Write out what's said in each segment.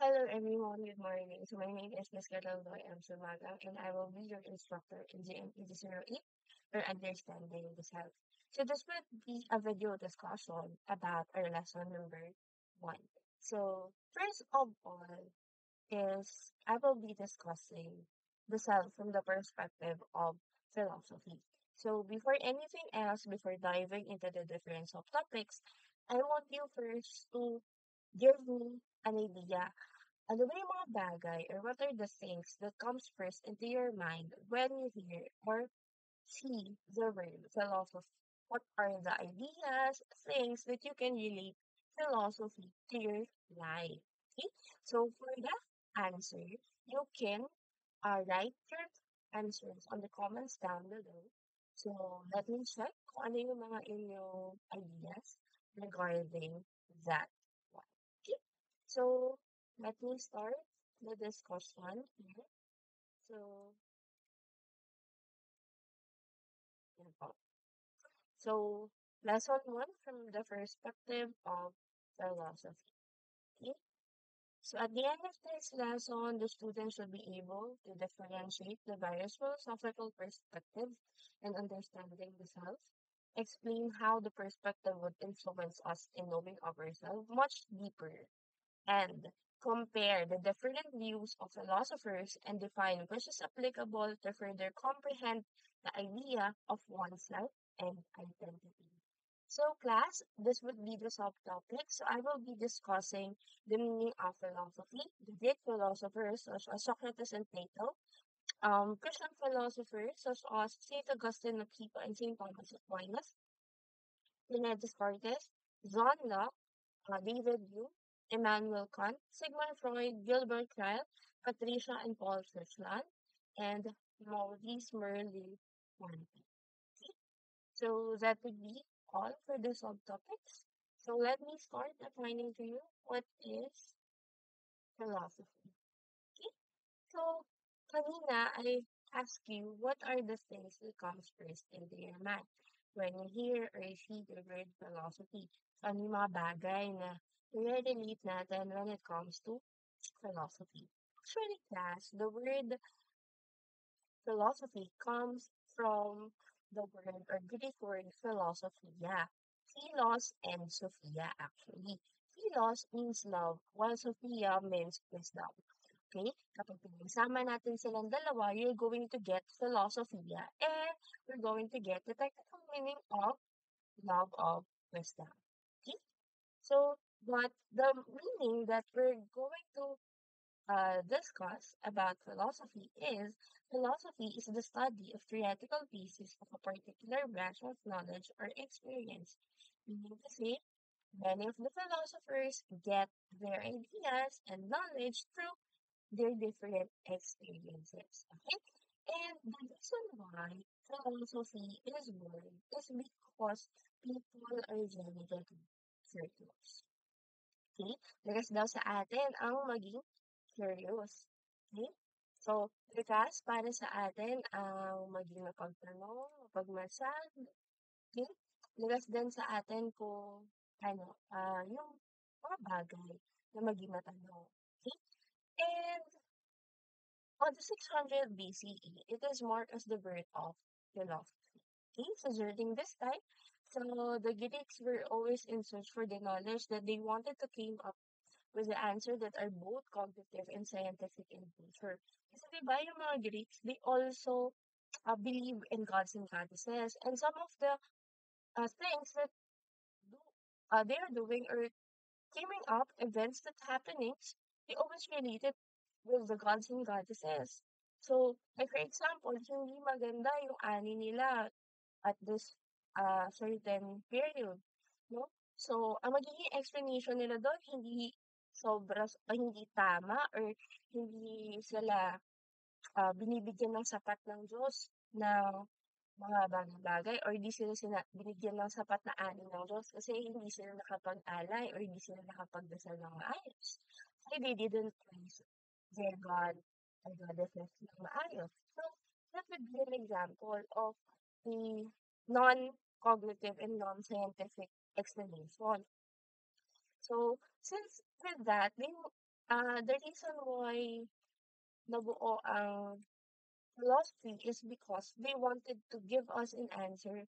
Hello everyone, good morning. So my name is Ms. Cataldoy M. Sumagang and I will be your instructor in GME08 for understanding the self. So this will be a video discussion about our lesson number 1. So first of all is I will be discussing the self from the perspective of philosophy. So before anything else, before diving into the difference of topics, I want you first to give me an idea. Ano ba yung mga bagay or what are the things that comes first into your mind when you hear or see the word philosophy? What are the ideas, things that you can relate philosophy to your life? Okay? So for that answer, you can write your answers on the comments down below. So let me check kung ano yung mga inyong ideas regarding that one. Okay? So let me start the discussion here. So, yan po. So, lesson 1 from the perspective of philosophy. Okay? So, at the end of this lesson, the student should be able to differentiate the various philosophical perspectives and understanding the self, explain how the perspective would influence us in knowing ourselves much deeper, and compare the different views of philosophers and define which is applicable to further comprehend the idea of oneself and identity. So, class, this would be the subtopic. So, I will be discussing the meaning of philosophy, the Greek philosophers such as Socrates and Plato, Christian philosophers such as Saint Augustine of Hippo and Saint Thomas of Aquinas, René Descartes, John Locke, David Hume, Immanuel Kant, Sigmund Freud, Gilbert Ryle, Patricia and Paul Fishland, and Maurice Merleau-Ponty. So that would be all for the subtopics. So let me start defining to you what is philosophy. Okay? So kanina I ask you what are the things that comes first into your mind when you hear or see the word philosophy. So ano yung mga bagay na i-relate natin when it comes to philosophy. Actually, class, the word philosophy comes from the word or Greek word philosophia. Philos and Sophia, actually. Philos means love, while Sophia means wisdom. Okay? Kapag pinagsama natin silang dalawa, you're going to get philosophia and we're going to get the technical meaning of love of wisdom. Okay? So, but the meaning that we're going to discuss about philosophy is the study of theoretical basis of a particular branch of knowledge or experience. Meaning to say, many of the philosophers get their ideas and knowledge through their different experiences. Okay? And the reason why philosophy is born is because people are generally curious. Okay? Likas daw sa atin ang maging curious. Okay? So, likas para sa atin ang maging mapagtanong, mapagmasad. Okay? Likas din sa atin kung yung mga bagay na maging matanong. Okay? And on the 600 BCE, it is marked as the birth of philosophy. Okay? So, during this time, so the Greeks were always in search for the knowledge that they wanted to came up with the answer that are both cognitive and scientific in nature. Kasi diba yung mga Greeks, they also believe in gods and goddesses. And some of the things that do, they are doing or coming up, events that happenings, they always relate it with the gods and goddesses. So, like for example, hindi maganda yung ani nila at this certain period, no? So, ang magiging explanation nila doon, hindi tama or hindi sila binibigyan ng sapat ng Diyos ng mga bagay-bagay or hindi sila binigyan ng sapat na ani ng Diyos kasi hindi sila nakapag-alay or hindi sila nakapagdasal ng maayos. Kasi they didn't praise their God or goddesses ng maayos. So, that would be an example of the non-cognitive and non-scientific explanation. So, since with that, they The reason why nabuo ang philosophy is because they wanted to give us an answer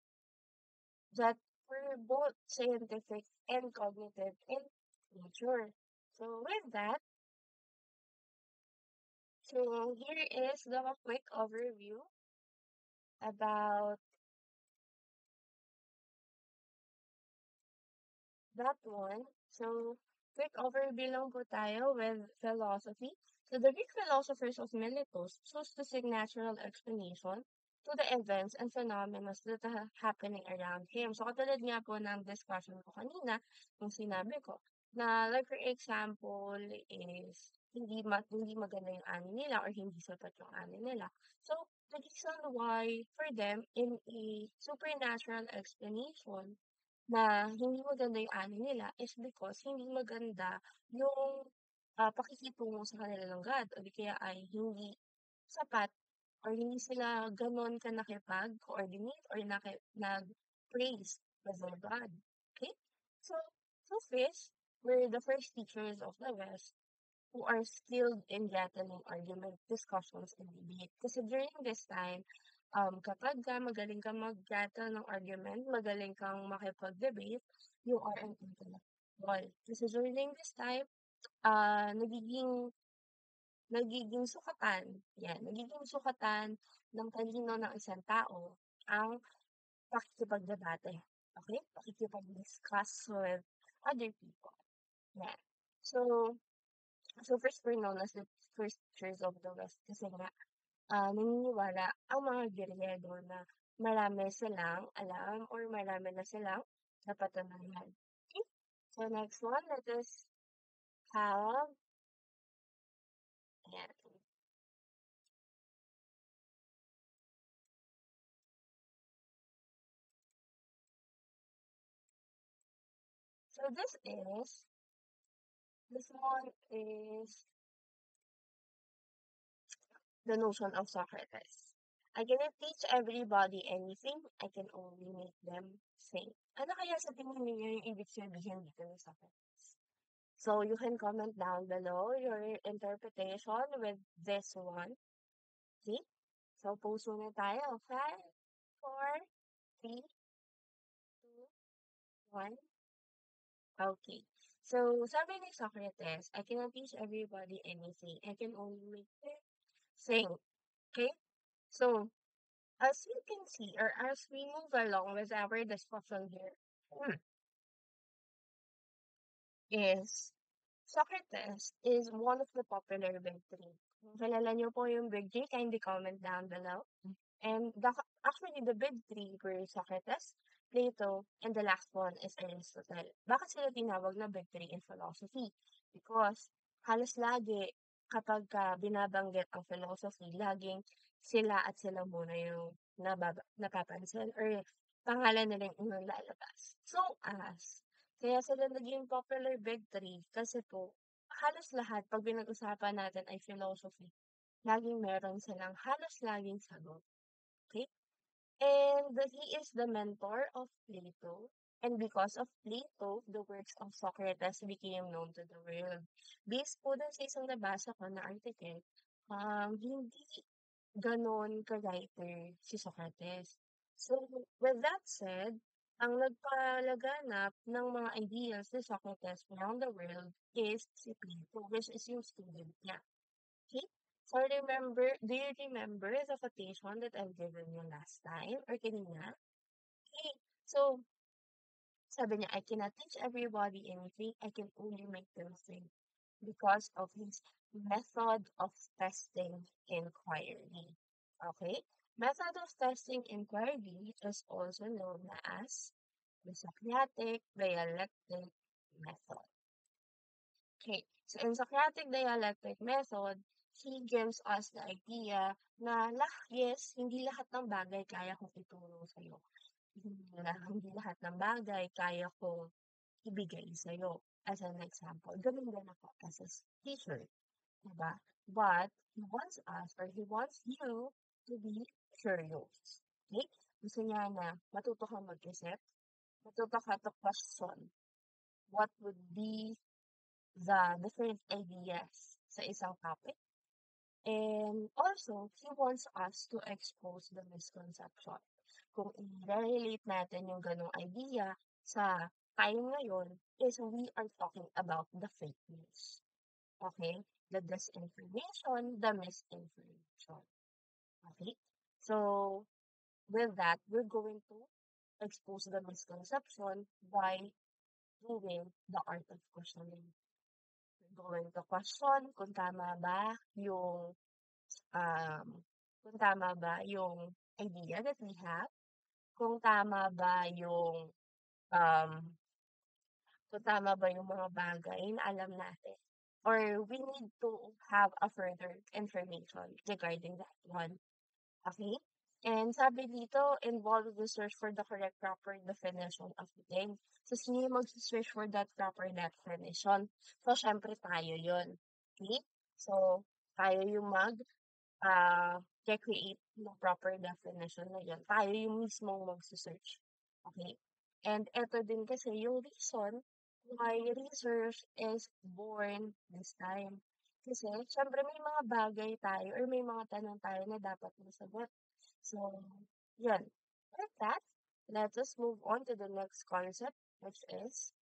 that were both scientific and cognitive in nature. So with that, so here is the quick overview about that one. So, quick overview lang po tayo with philosophy. So, the Greek philosophers of Miletus chose to seek natural explanation to the events and phenomena that are happening around him. So, katulad nga po ng discussion ko kanina, yung sinabi ko, na like for example is hindi maganda yung ani nila or hindi sapat yung ani nila. So, the reason why for them in a supernatural explanation na hindi maganda yung ani nila is because hindi maganda yung pakikitungo sa kanila ng God o di kaya ay hindi sapat or hindi sila ganon ka nakipag-coordinate or nag-praise with their God. Okay? So, Sophists were the first teachers of the West who are skilled in rattling argument, discussions, and debate. Kasi during this time, kapag magaling kang mag-rattle ng argument, magaling kang makipag-debate, you are an intellectual. Kasi during this time, ah, nagiging nagiging sukatan ng talino ng isang tao ang pakikipagdebate. Okay? Pakikipag-discuss with other people. Yan. So, first were known as the first teachers of the West kasi nga naniniwala ang mga Griego na marami silang alam or marami na silang napatunayan. Okay? So next one, let us have, ayan. So this one is the notion of Socrates. I cannot teach everybody anything, I can only make them think. Ano kaya sa tingin ninyo yung ibig sabihin dito ni Socrates? So you can comment down below your interpretation with this one. Okay? So post muna tayo. 5, 4, 3, 2, 1. Okay. So sabi ni Socrates, I cannot teach everybody anything. I can only make them think. Okay? So as you can see, or as we move along with our discussion here, is Socrates is one of the popular big three. Kung kilala niyo po yung big three, kindly comment down below. And actually, the big three were Socrates, Plato, and the last one is Aristotle. Bakit sila tinawag na big three in philosophy? Because halos lagi kapag binabanggit ang philosophy, laging sila at sila muna yung napapansin or pangalan nila yung unang lalabas. So as, kaya sila naging popular big three kasi po halos lahat pag pinag-usapan natin ay philosophy, laging meron silang halos laging sagot. Okay? And he is the mentor of Plato. And because of Plato, the works of Socrates became known to the world. Based po dun sa isang nabasa ko na article, hindi ganon ka-writer si Socrates. So, with that said, ang nagpalaganap ng mga ideas ni Socrates around the world is si Plato, which is yung student niya. Okay? So do you remember the quotation that I've given you last time or kanina? Okay. So, sabi niya, I cannot teach everybody anything. I can only make them think because of his method of testing inquiry. Okay? Method of testing inquiry is also known as the Socratic dialectic method. Okay, so in Socratic dialectic method, he gives us the idea na yes, hindi lahat ng bagay kaya kong ituro sa'yo. Hindi lahat ng bagay kaya kong ibigay sa'yo. As an example, ganun din ako as a teacher. Diba? But he wants us or he wants you to be curious. Okay? Gusto niya na matuto kang mag-isip, matuto ka to question what would be the different ideas sa isang topic. And also, he wants us to expose the misconception. Kung i-relate natin yung ganong idea sa time ngayon is we are talking about the fake news. Okay? The disinformation, the misinformation. Okay? So, with that, we're going to expose the misconception by doing the art of questioning. We're going to question um, kung tama ba yung idea that we have, kung tama ba um, kung tama ba yung mga bagay na alam natin. Or we need to have a further information regarding that one. Okay? And sabi dito, involve research for the correct proper definition of the thing. So, sino yung mag-search for that proper definition? So, syempre tayo yun. Okay? So, tayo yung recreate ng proper definition na yun. Tayo yung mismong magse-search. Okay? And eto din kasi yung reason why research is born this time. Kasi, syempre may mga bagay tayo or may mga tanong tayo na dapat masagot. So, yun. With that, let us move on to the next concept, which is,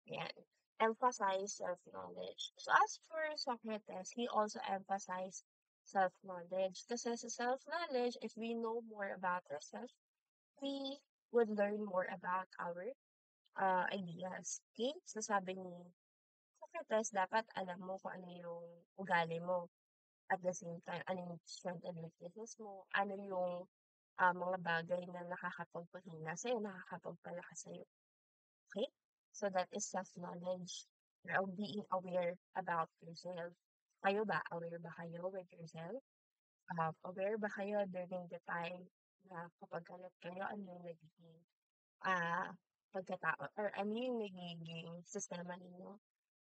yan, emphasize self-knowledge. So, as for Socrates, he also emphasized self-knowledge. Kasi sa self-knowledge, if we know more about ourselves, we would learn more about our ideas. Okay? So, sabi ni Socrates, dapat alam mo kung ano yung ugali mo. At the same time, ano yung strength and weaknesses mo, ano yung mga bagay na nakakapagpahina sa'yo, nakakapagpalakas sa'yo. Okay? So that is self-knowledge. Or being aware about yourself. Kayo ba? Aware ba kayo with yourself? Aware ba kayo during the time na kapag galit kayo, ano yung nagiging pagkatao or ano yung nagiging sistema ninyo?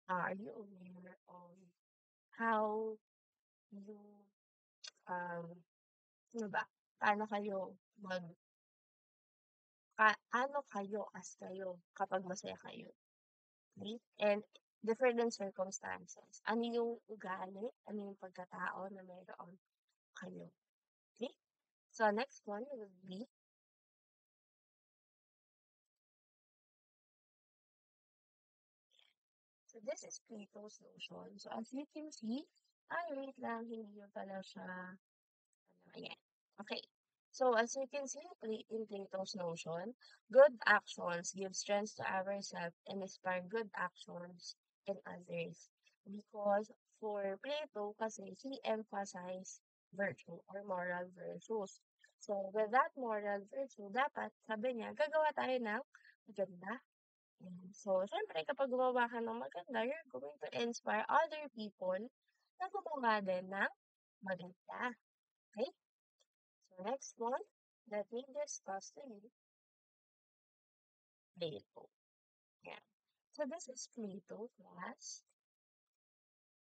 Are you aware of how you um, ano ba? Paano kayo paano kayo as kayo kapag masaya kayo? Okay? And different circumstances. Ano yung ugali, ano yung pagkatao na mayroon kayo. Okay? So, next one would be, so this is Plato's notion. So, as you can see, wait lang, hindi yun pala siya, ayan. Okay. So, as you can see in Plato's notion, good actions give strength to ourselves and inspire good actions in others. Because for Plato, kasi he emphasized virtue or moral virtues. So, with that moral virtue, dapat, sabi niya, gagawa tayo ng maganda. So, syempre, kapag gumawa ka ng maganda, you're going to inspire other people na gumawa din ng maganda. Okay? So, next one, let me discuss to you Plato. Yeah. So, this is Plato, class.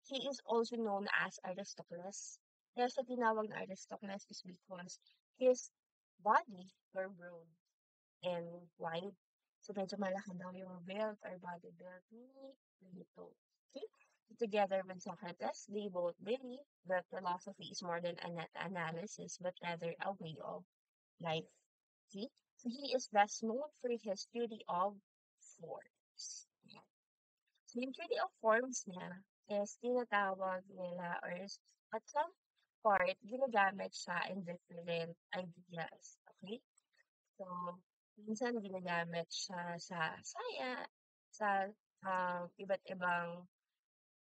He is also known as Aristocles. Kaya siya tinawag na Aristocles is because his body were broad and wide. So, medyo malaki daw yung build or body build ni Plato. Okay? Together with Socrates, they both believe that philosophy is more than an analysis, but rather a way of life. Okay? So, he is best known for his theory of forms. So, yung theory of forms niya is tinatawag nila or at some part, ginagamit siya in different ideas. Okay? So, minsan ginagamit siya sa sa iba't ibang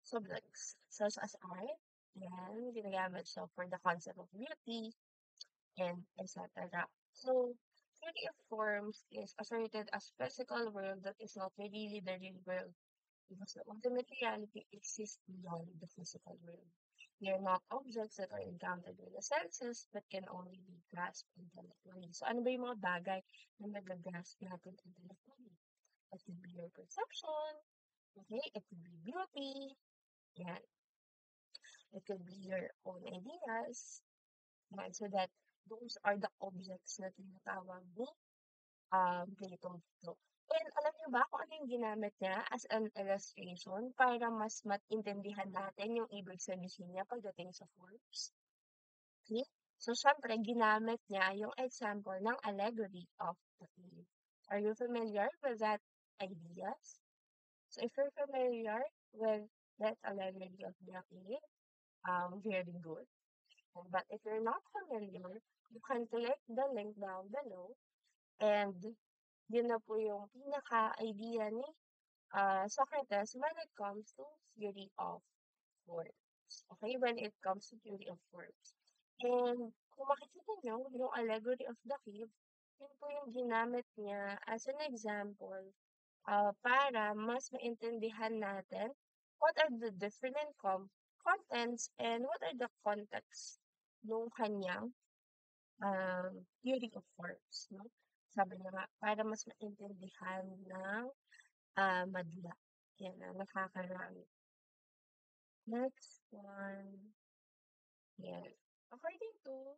subjects, such as art. Yan, ginagamit siya for the concept of beauty, and etc. So, theory of forms is asserted as physical world that is not really the real world because the ultimate reality exists beyond the physical world. They are not objects that are encountered with the senses but can only be grasped intellectually. So, ano ba yung mga bagay na nag-grasp natin intellectually? It could be your perception, okay? It could be beauty, yeah. It could be your own ideas, yeah. So that those are the objects na tinatawag ni Plato dito. And alam niyo ba kung ano yung ginamit niya as an illustration para mas maintindihan natin yung ibig sabihin niya pagdating sa forms? Okay? So, syempre, ginamit niya yung example ng allegory of the cave. Are you familiar with that ideas? So, if you're familiar with that allegory of the cave, very good. But if you're not familiar, you can click the link down below and yun na po yung pinaka-idea ni Socrates when it comes to theory of forms. Okay, when it comes to theory of forms. And kung makikita nyo, yung allegory of the cave, yun po yung ginamit niya as an example para mas maintindihan natin what are the different contents and what are the context nung kanyang theory of forms. No? Sabi niya nga, para mas maintindihan ng madla. Yan na, nakakarami. Next one. Yes. According to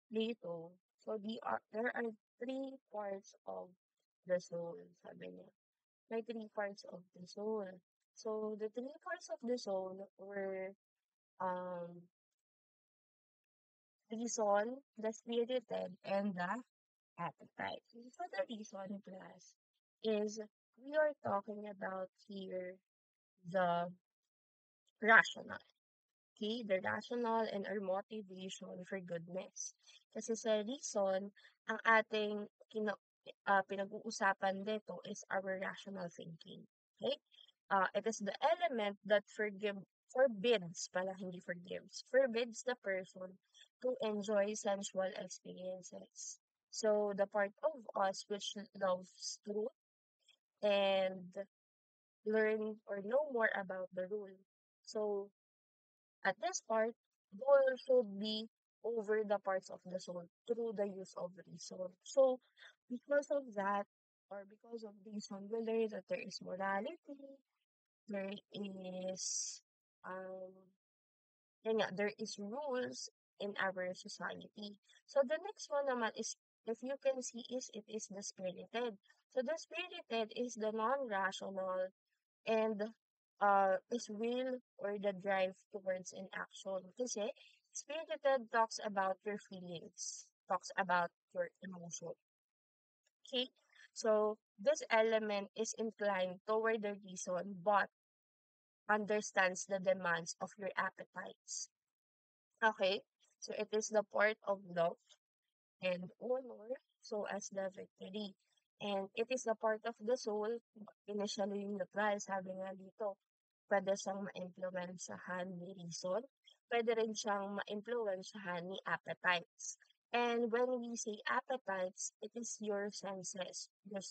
Plato, so there are three parts of the soul, sabi niya. May three parts of the soul. So, the three parts of the soul were um, reason, the spirited, and the appetite. So, the reason class is we are talking about here the rational. Okay, the rational and our motivation for goodness. Kasi sa reason, ang ating pinag-uusapan dito is our rational thinking. Okay? It is the element that forbids pala, hindi forgives, forbids the person to enjoy sensual experiences. So, the part of us which loves truth and learn or know more about the rule. So, at this part, goal should be over the parts of the soul through the use of reason. So, because of that, or because of reason, we learn that there is morality, there is, um, there is rules in our society. So, the next one naman is, if you can see, it is the spirited. So, the spirited is the non-rational and is will or the drive towards an action. Kasi spirited talks about your feelings, talks about your emotion. Okay? So this element is inclined toward the reason but understands the demands of your appetites. Okay? So it is the part of love and honor, so as the victory. And it is the part of the soul, initially neutral, sabi nga dito, pwede siyang ma-impluwensyahan ni reason, pwede rin siyang ma-impluwensyahan ni appetites. And when we say appetites, it is your senses, your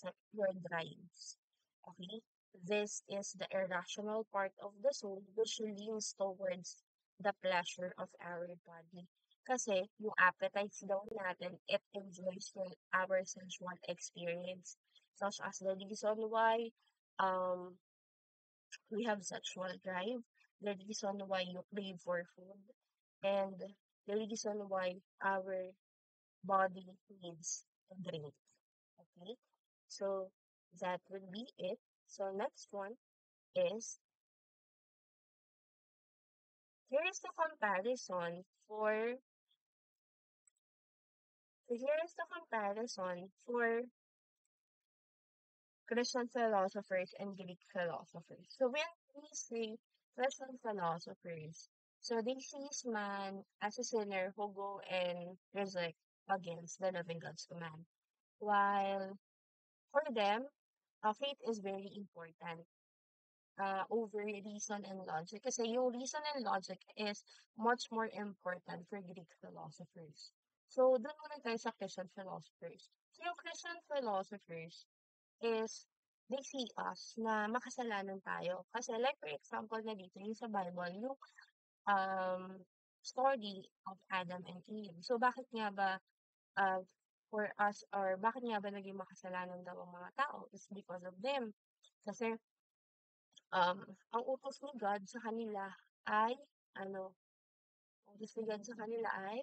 drives. Okay? This is the irrational part of the soul which leans towards the pleasure of our body. Kasi yung appetites daw natin, it enjoys our sensual experience. Such as the reason why um, we have sexual drive, the reason why you crave for food, and the reason why our body needs a drink. Okay? So that would be it. So next one is here is the comparison for Christian philosophers and Greek philosophers. So when we say Christian philosophers, so they sees man as a sinner who go and resurrect against the loving God's command. While for them, faith is very important over reason and logic. Kasi yung reason and logic is much more important for Greek philosophers. So, doon muna tayo sa Christian philosophers. So, yung Christian philosophers is they see us na makasalanan tayo. Kasi like for example na dito, yung sa Bible, yung story of Adam and Eve. So bakit nga ba uh, for us or bakit nga ba naging makasalanan daw ang mga tao? It's because of them. Kasi ang utos ni God sa kanila ay ano, utos ni God sa kanila ay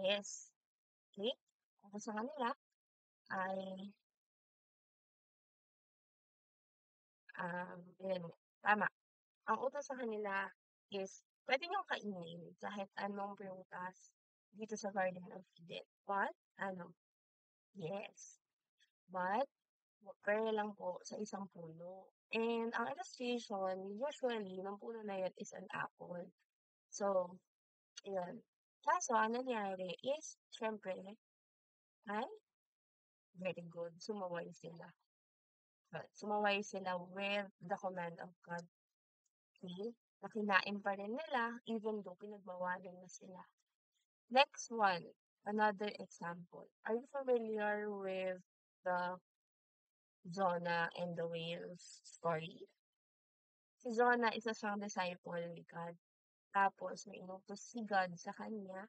yes. Okay? Utos sa kanila ay Ayun, tama. Ang utos sa kanila is puwede niyong kainin kahit anong prutas dito sa Garden of Eden. But ano, yes, but pero lang po sa isang puno. And ang illustration usually ng puno na yun is an apple. So, ayun. Kaso ang nangyari is siyempre ay very good, sumaway sila with the command of God. Okay? Na kinain pa rin nila even though pinagbawalan na sila. Next one, another example. Are you familiar with the Jonah and the whales story? Si Jonah, isa siyang disciple ni God. Tapos may inutos si God sa kanya.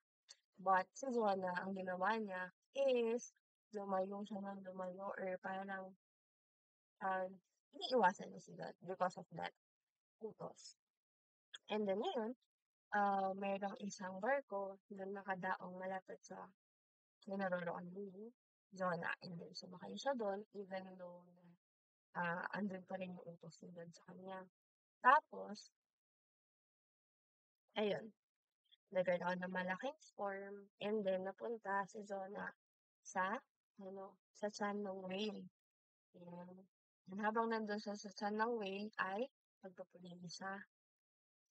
But si Jonah, ang ginawa niya is lumayo siya ng lumayo or parang um, iniiwasan niya si God because of that utos. And then ngayon, merong isang barko na nakadaong malapit sa kinaroroonan ni Jonah. And then sumakay siya doon even though na andun pa rin yung utos ni God sa kanya. Tapos, ayun, nagkaroon ng malaking storm and then napunta si Jonah sa sa tiyan ng whale. Ayan. And habang nandun siya sa tiyan ng whale ay nagpupuri siya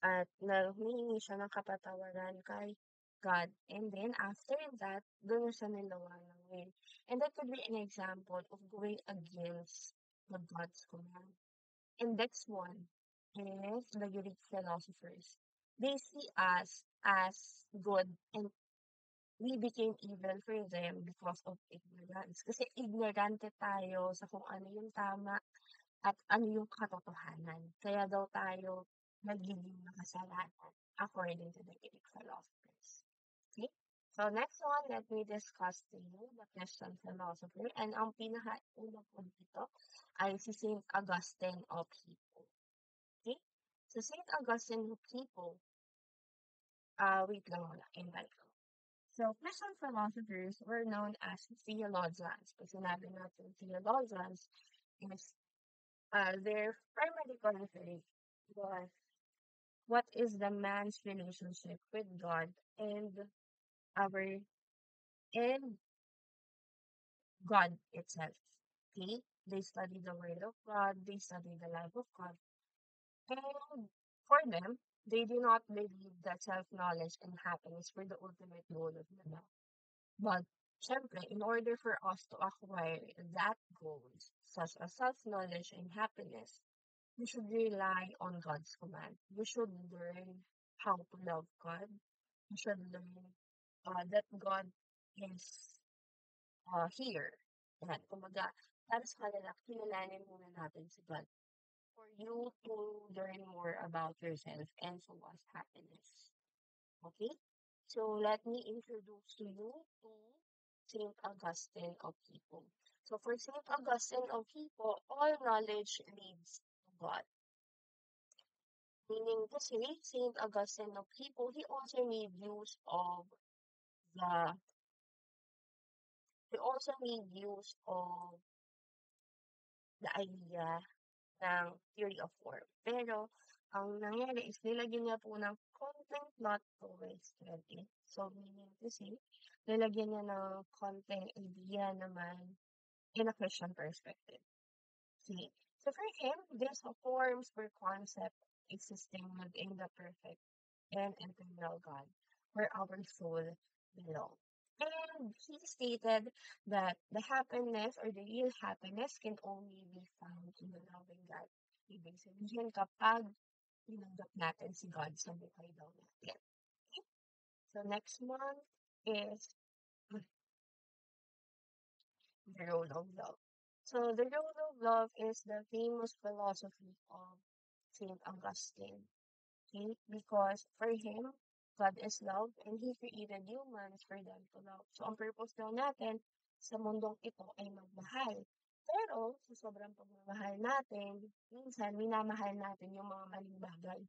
at humihingi siya ng kapatawaran kay God. And then after that, doon na siya nilawa ng whale. And that could be an example of going against the God's command. And next one is the Greek philosophers. They see us as good and we became evil for them because of ignorance. Kasi ignorante tayo sa kung ano yung tama at ano yung katotohanan. Kaya daw tayo nagiging makasalanan according to the Greek philosophers. Okay? So next one, let me discuss to you the Christian philosopher. And ang pinaka-una po dito ay si Saint Augustine of Hippo. Okay? So Saint Augustine of Hippo, wait lang muna, invite ko. So, Christian philosophers were known as theologians. Pag sinabi natin theologians, is their primary concern was what is the man's relationship with God and our and God itself. Okay? They study the Word of God, they study the life of God. And for them, they do not believe that self-knowledge and happiness were the ultimate goal of the life. But, syempre, in order for us to acquire that goals, such as self-knowledge and happiness, we should rely on God's command. We should learn how to love God. We should learn that God is here. Yan, kumbaga, para sa kanila, kilalanin muna natin si God for you to learn more about yourself and so as happiness. Okay? So let me introduce to you to Saint Augustine of Hippo. So for Saint Augustine of Hippo, all knowledge leads to God. Meaning to say, Saint Augustine of Hippo, the he also made use of the idea ng theory of form. Pero ang nangyari is nilagyan niya po ng konting plot towards credit. So meaning to say, nilagyan niya ng konting idea naman in a Christian perspective. See? So for him, these forms or concept existing within the perfect and eternal God, where our soul belongs. And he stated that the happiness or the real happiness can only be found in the loving God. Ibig sabihin kapag tinanggap natin si God sa buhay daw natin. Okay? So next one is the role of love. So the role of love is the famous philosophy of Saint Augustine. Okay? Because for him, God is love and He created humans for them to love. So ang purpose daw natin sa mundong ito ay magmahal. Pero sa sobrang pagmamahal natin, minsan minamahal natin yung mga maling bagay.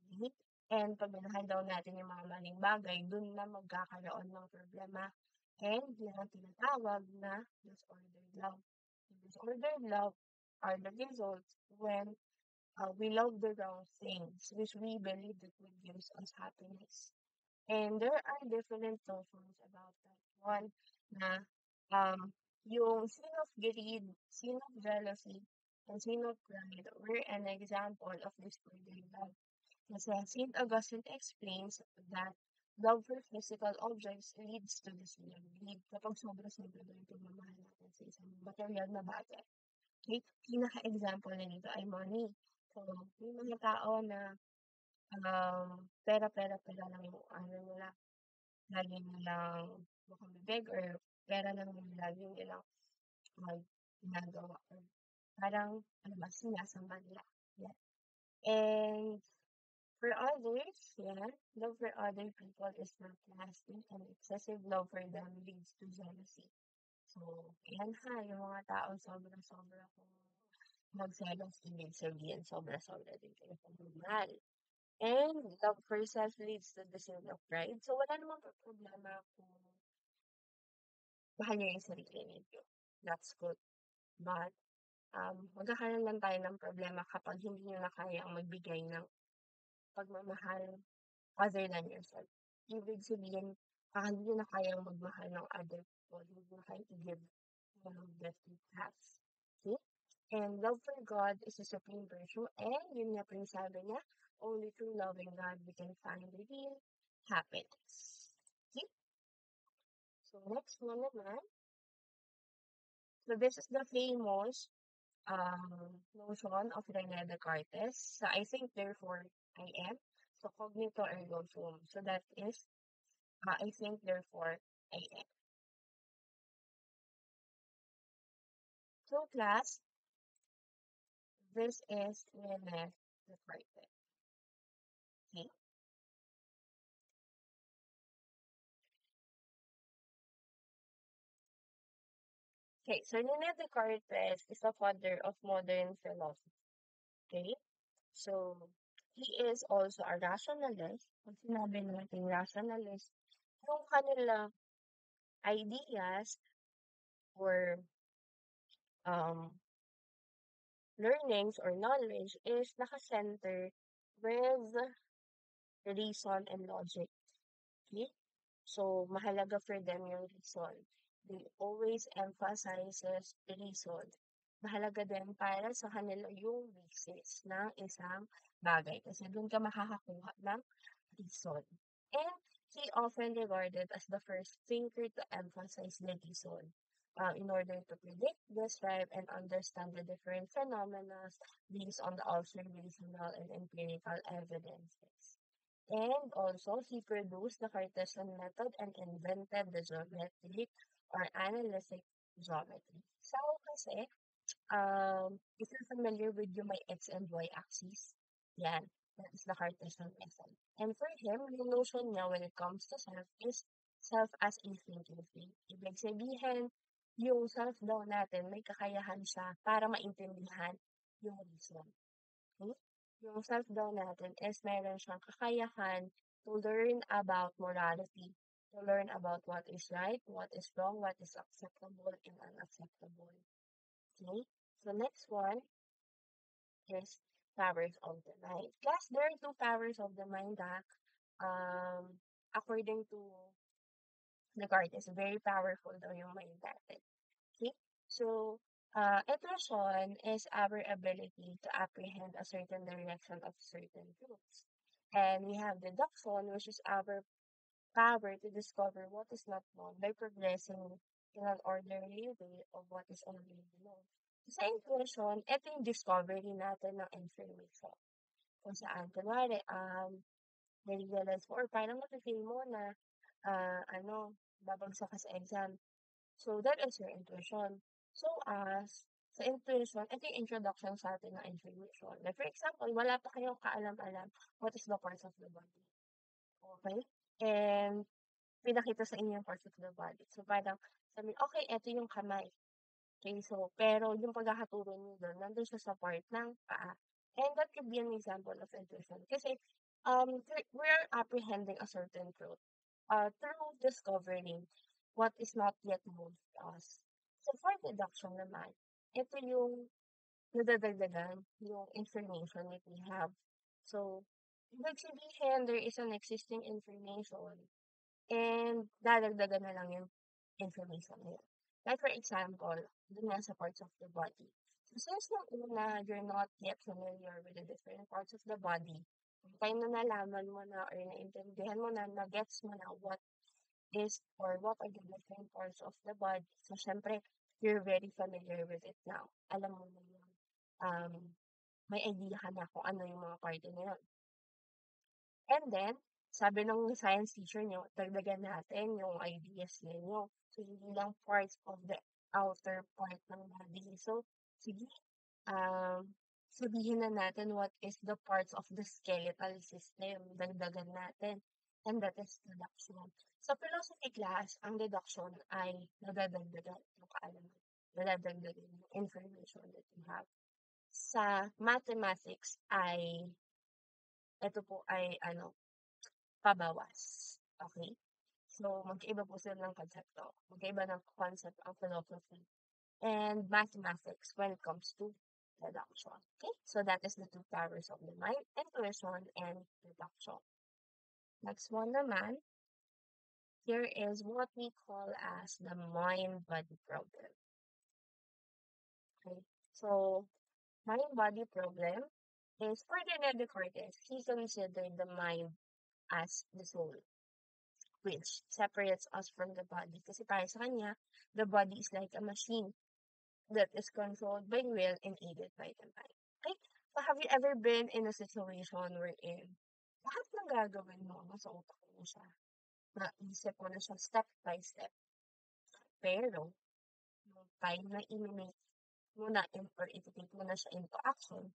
Okay? And pag minahal daw natin yung mga maling bagay, dun na magkakaroon ng problema. And yan ang tinatawag na disordered love. Disordered love are the results when we love the wrong things, which we believe that would give us happiness. And there are different notions about that. One na yung sin of greed, sin of jealousy, and sin of pride were an example of this ordered love. Kasi St. Augustine explains that love for physical objects leads to the sin of greed kapag sobra-sobra na yung pagmamahal natin sa isang material na bagay. Okay? Pinaka-example na dito ay money. So, yung mga tao na pera lang yung ano nila, lagi nilang mukhang bibig or pera lang yung lagi nilang ginagawa or parang ano ba, sinasamba nila. Yeah. And for others, yeah, love for other people is not lasting and excessive love for them leads to jealousy. So, yan ha, yung mga tao sobra-sobra kung magselos, ibig sabihin sobra-sobra din kayo pagmamahal. And love for self leads to the sin of pride. So, wala namang problema kung mahal niyo yung sarili niyo. That's good. But, magkakaroon lang tayo ng problema kapag hindi niyo na kayang magbigay ng pagmamahal other than yourself. Ibig sabihin, hindi niyo na kayang magmahal ng other people, hindi niyo na kayang i-give that you have. Okay? And love for God is a supreme virtue, and yun nga po yung sabi niya, only through loving God we can find real happiness. Okay? So, next one naman. So, this is the famous notion of Rene Descartes. So, I think, therefore, I am. So, cognito ergo sum. So, that is, I think, therefore, I am. So, class, this is Rene Descartes. Okay? Okay, so Rene Descartes is the father of modern philosophy. Okay? So, he is also a rationalist. Pag sinabi natin rationalist, yung kanila ideas or um, learnings or knowledge is nakacenter with reason and logic. Okay? So, mahalaga for them yung reason. They always emphasizes reason. Mahalaga din para sa kanila yung basis ng isang bagay. Kasi doon ka makakakuha ng reason. And he often regarded as the first thinker to emphasize the reason in order to predict, describe, and understand the different phenomena based on the observational and empirical evidences. And also, he produced the Cartesian method and invented the geometric or analytic geometry. So, kasi, if you're familiar with yung may x and y axis, yan, that is the Cartesian method. And for him, yung notion niya when it comes to self is self as a thinking thing. Ibig sabihin, yung self daw natin, may kakayahan siya para maintindihan yung reason. Okay? Yung self daw natin is meron siyang kakayahan to learn about morality, to learn about what is right, what is wrong, what is acceptable and unacceptable. Okay? So next one is powers of the mind. Class, there are two powers of the mind that, according to Descartes, is very powerful daw yung mind natin. Okay? So, intuition is our ability to apprehend a certain direction of certain truths. And we have deduction, which is our power to discover what is not known by progressing in an orderly way of what is already known. Sa intuition, ito yung discovery natin ng information. Kung saan, kunwari, na-realize mo or parang nafe-feel mo na, babagsak ka sa exam. So, that is your intuition. So, as sa intuition, ito yung introduction sa atin ng information. Like, for example, wala pa kayong kaalam-alam what is the parts of the body. Okay? And, pinakita sa inyo yung parts of the body. So, parang, sabi, okay, ito yung kamay. Okay, so, pero yung pagkakaturo nyo doon, nandun siya sa part ng paa. And that could be an example of intuition. Kasi, we're apprehending a certain truth through discovering what is not yet known to us. So, for deduction naman, ito yung nadadagdagan yung information that we have. So, ibig sabihin, there is an existing information and dadagdagan na lang yung information na yun. Like for example, dun nga sa parts of the body. So, since nung una, you're not yet familiar with the different parts of the body, yung time na nalaman mo na or naintindihan mo na, na-gets mo na what is or what are the different parts of the body. So, syempre, you're very familiar with it now. Alam mo na yung, um, may idea ka na kung ano yung mga parte na yun. And then, sabi ng science teacher nyo, dagdagan natin yung ideas ninyo. So, hindi lang parts of the outer part ng body. So, sige, sabihin na natin what is the parts of the skeletal system. Dagdagan natin. And that is deduction. Sa philosophy class, ang deduction ay nadadagdagan yung kaalaman. Nadadagdagan yung information that you have. Sa mathematics ay, ito po ay pabawas. Okay? So, magkaiba po sila ng konsepto. Magkaiba ng concept ang philosophy and mathematics when it comes to deduction. Okay? So, that is the two powers of the mind, intuition and deduction. Next one naman, here is what we call as the mind-body problem. Okay? So, mind-body problem is for Rene Descartes, he considered the mind as the soul, which separates us from the body. Kasi para sa kanya, the body is like a machine that is controlled by will and aided by the mind. Okay? So have you ever been in a situation wherein lahat ng gagawin mo, nasa utak mo siya, naisip mo na siya step by step. Pero, yung time na i-make mo na or i-take mo na siya into action,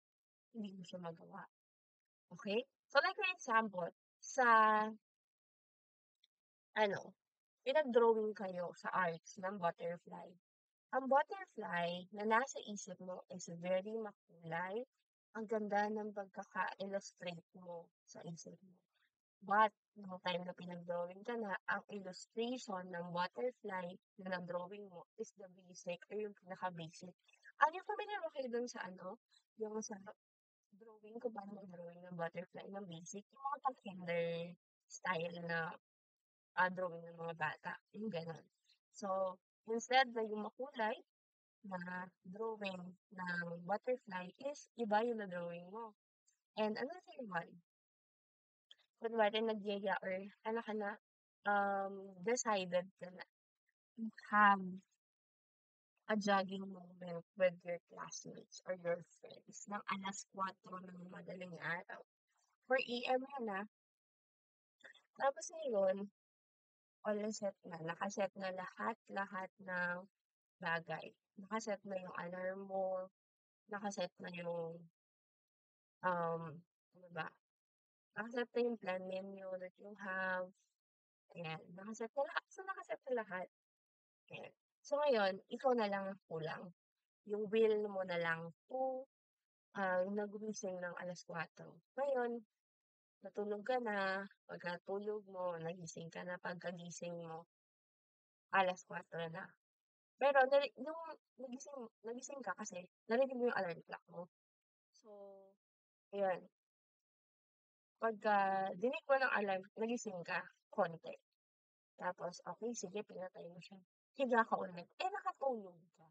hindi mo siya magawa. Okay? So like for example, sa pinag-drawing kayo sa arts ng butterfly. Ang butterfly na nasa isip mo is very makulay. Ang ganda ng pagkaka-illustrate mo sa isip mo. But, nung time na pinag-drawing ka na, ang illustration ng butterfly na na-drawing mo is the basic or yung pinaka-basic. Yung familiar mo kayo dun sa yung sa drawing ko paano mag-drawing ng butterfly ng basic, yung mga pang-kinder style na drawing ng mga bata, yung gano'n. So, instead na yung makulay na drawing ng butterfly is iba yung na-drawing mo. And another one, kunwari nagyaya or ka na, decided ka na to have a jogging moment with your classmates or your friends ng 4:00 ng madaling araw. 4 AM yan Tapos ngayon, all set na, nakaset na lahat ng bagay. Nakaset na yung alarm mo, nakaset na yung, ano ba, nakaset na yung plan menu that you have, ayan, nakaset na lahat. So, nakaset na lahat. Ayan. So, ngayon, ikaw na lang ang kulang. Yung will mo na lang to nagumising ng 4:00. Ngayon, natulog ka na, pagkatulog mo, nagising ka na, pagkagising mo, 4:00 na. Pero nung nagising ka kasi narinig mo yung alarm clock mo. So, ayun, pagka dinig mo ng alarm, nagising ka konti. Tapos, okay, sige, pinatay mo siya. Higa ka ulit. Nakatulog ka.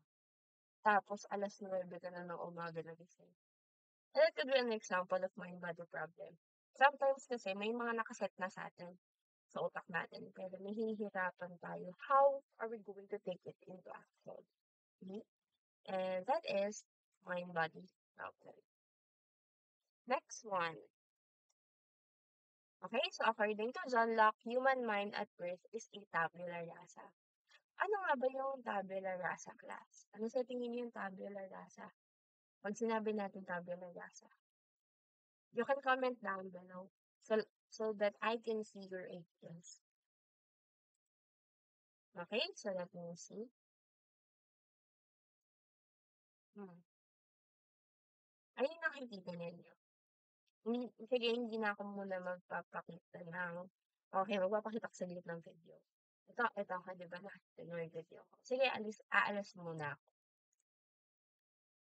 Tapos, 9:00 ka na ng umaga nagising. And that could be an example of mind-body problem. Sometimes kasi may mga nakaset na sa atin sa utak natin, pero nahihirapan tayo. How are we going to take it into action? Okay? And that is mind-body problem. Next one. Okay, so according to John Locke, human mind at birth is a tabula rasa. Ano nga ba yung tabula rasa, class? Ano sa tingin niyo yung tabula rasa? Pag sinabi natin tabula rasa, you can comment down below so that I can see your ideas. Okay, so let me see. Ano yung nakikita ninyo? Sige, hindi na ako muna magpapakita ng, okay, magpapakita ko sa gilid ng video. Ito ako, di ba, nakita nyo yung video ko. Sige, aalis muna ako.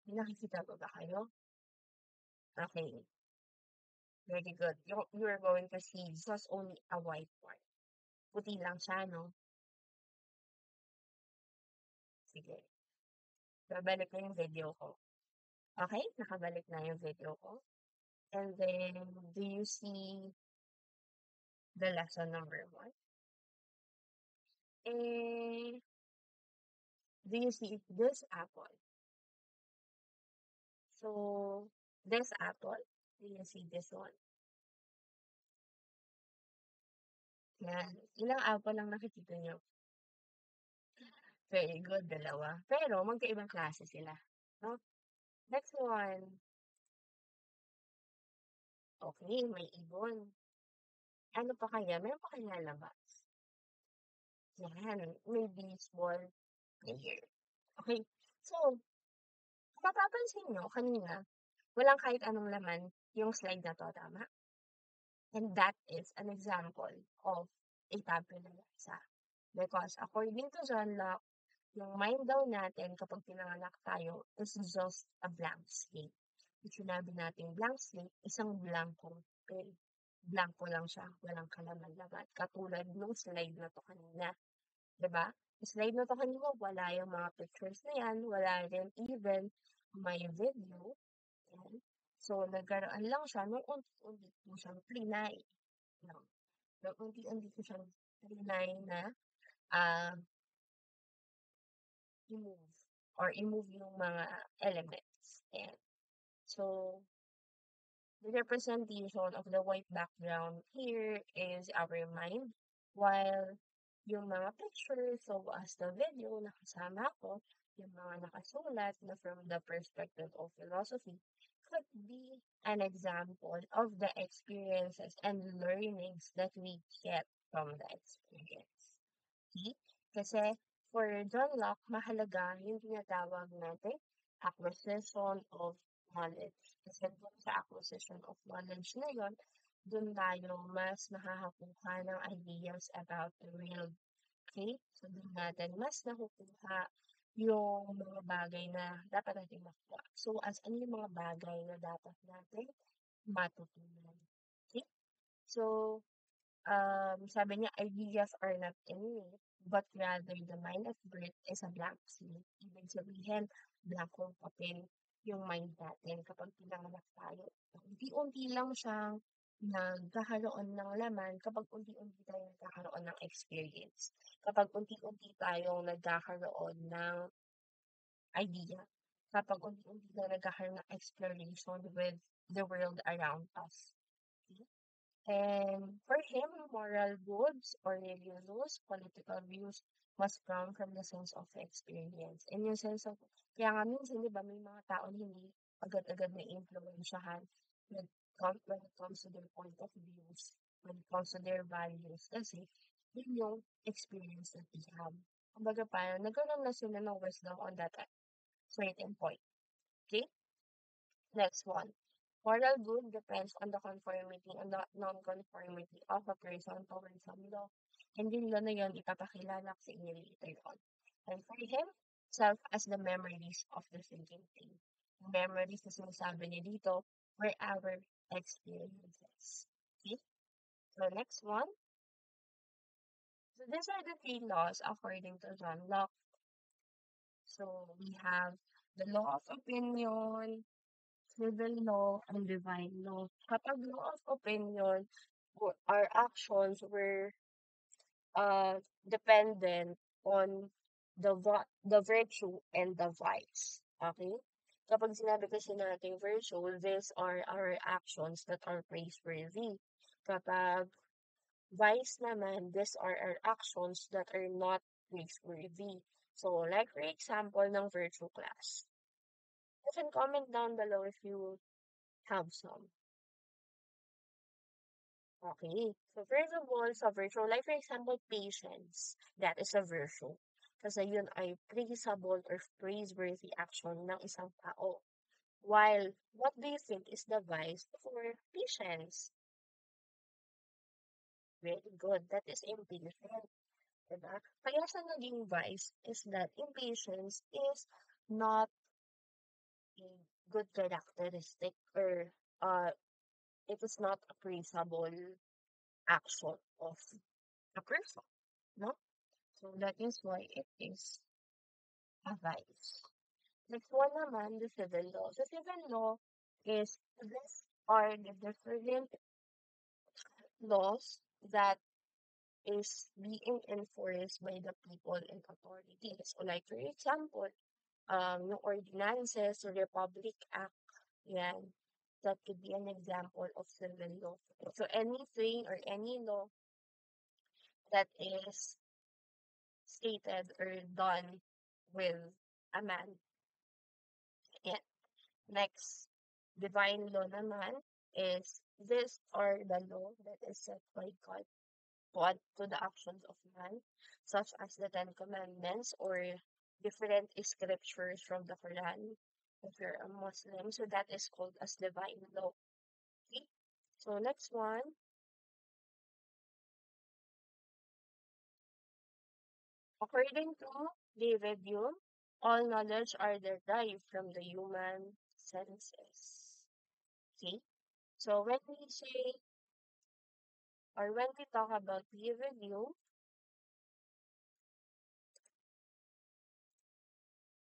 May nakikita po ba kayo? Okay, very good. You're going to see just only a white part. Puti lang siya, no? Sige. Babalik na yung video ko. Okay? Nakabalik na yung video ko. And then, do you see the lesson number 1? Eh, do you see this apple? So, this apple, do you see this one? Yan. Ilang apple lang nakikita nyo? Very good, dalawa. Pero, magkaibang klase sila. No? Next one. Okay, may ibon. Ano pa kaya? Meron pa kaya lalabas? Yan. May baseball player. Okay. So, kung mapapansin nyo, kanina, walang kahit anong laman yung slide na to, tama? And that is an example of a tabula rasa. Because according to John Locke, yung mind daw natin kapag pinanganak tayo is just a blank slate. Pag sinabi natin blank slate, isang blankong pen. Blanko lang siya, walang kalaman-laman. Katulad nung slide na to kanina. 'Di ba? Slide na to kanina, wala yung mga pictures na yan, wala rin even may video. Yan. So, nagkaroon lang siya nung unti-unti ko siyang trinay. No? Nung unti-unti ko siyang trinay na uh, i-move or i-move yung mga elements. And so, the representation of the white background here is our mind, while yung mga pictures, so as the video na kasama ko, yung mga nakasulat na from the perspective of philosophy, could be an example of the experiences and learnings that we get from the experience. Okay? Kasi for John Locke, mahalaga yung tinatawag natin acquisition of knowledge. Kasi dun sa acquisition of knowledge na yun, dun tayo mas nakakakuha ng ideas about the world. Okay? So, dun natin mas nakukuha yung mga bagay na dapat natin makuha. So, as ano yung mga bagay na dapat natin matutunan. Okay? So, sabi niya, ideas are not innate, but rather the mind of birth is a blank slate. Ibig sabihin, blankong papel yung mind natin kapag pinanganak tayo. Unti-unti lang siyang nagkakaroon ng laman kapag unti-unti tayo nagkakaroon ng experience. Kapag unti-unti tayong nagkakaroon ng idea. Kapag unti-unti tayo nagkakaroon ng exploration with the world around us. Okay? And for him, moral goods or religious, political views must come from the sense of experience. And yung sense of, kaya nga minsan, di ba, may mga tao na hindi agad-agad na influensyahan when it comes to their point of views, when it comes to their values. Kasi, yun yung experience that they have. Kumbaga parang, nagkaroon na sila ng wisdom on that certain point. Okay? Next one. Moral good depends on the conformity and the non-conformity of a person towards some law. And yung law na yun, ipapakilala ko sa inyo later on. And for him, self as the memories of the thinking thing. The memories na sinasabi niya dito were our experiences. Okay? So next one. So these are the 3 laws according to John Locke. So we have the law of opinion, civil law, and divine law. Kapag law of opinion, our actions were dependent on the virtue and the vice. Okay? Kapag sinabi kasi natin virtue, these are our actions that are praiseworthy. Kapag vice naman, these are our actions that are not praiseworthy. So, like for example, ng virtue class. You can comment down below if you have some. Okay. So, first of all, sa virtue, like for example, patience. That is a virtue. Kasi yun ay praisable or praiseworthy action ng isang tao. While, what do you think is the vice for patience? Very good. That is impatient. Diba? Kaya sa naging vice is that impatience is not a good characteristic, or uh, it is not appraisable action of a person, no? So that is why it is a vice. Next one naman, the civil law. The civil law is, these are the different laws that is being enforced by the people and authorities. So like for example, yung ordinances or Republic Act, yan, that could be an example of civil law. So anything or any law that is stated or done with a man. Yan. Next, divine law naman is, these are the law that is set by God to add to the actions of man, such as the Ten Commandments or different scriptures from the Quran if you're a Muslim. So that is called as divine law. Okay? So next one, according to David Hume, all knowledge are derived from the human senses. Okay? So when we say, or when we talk about David Hume,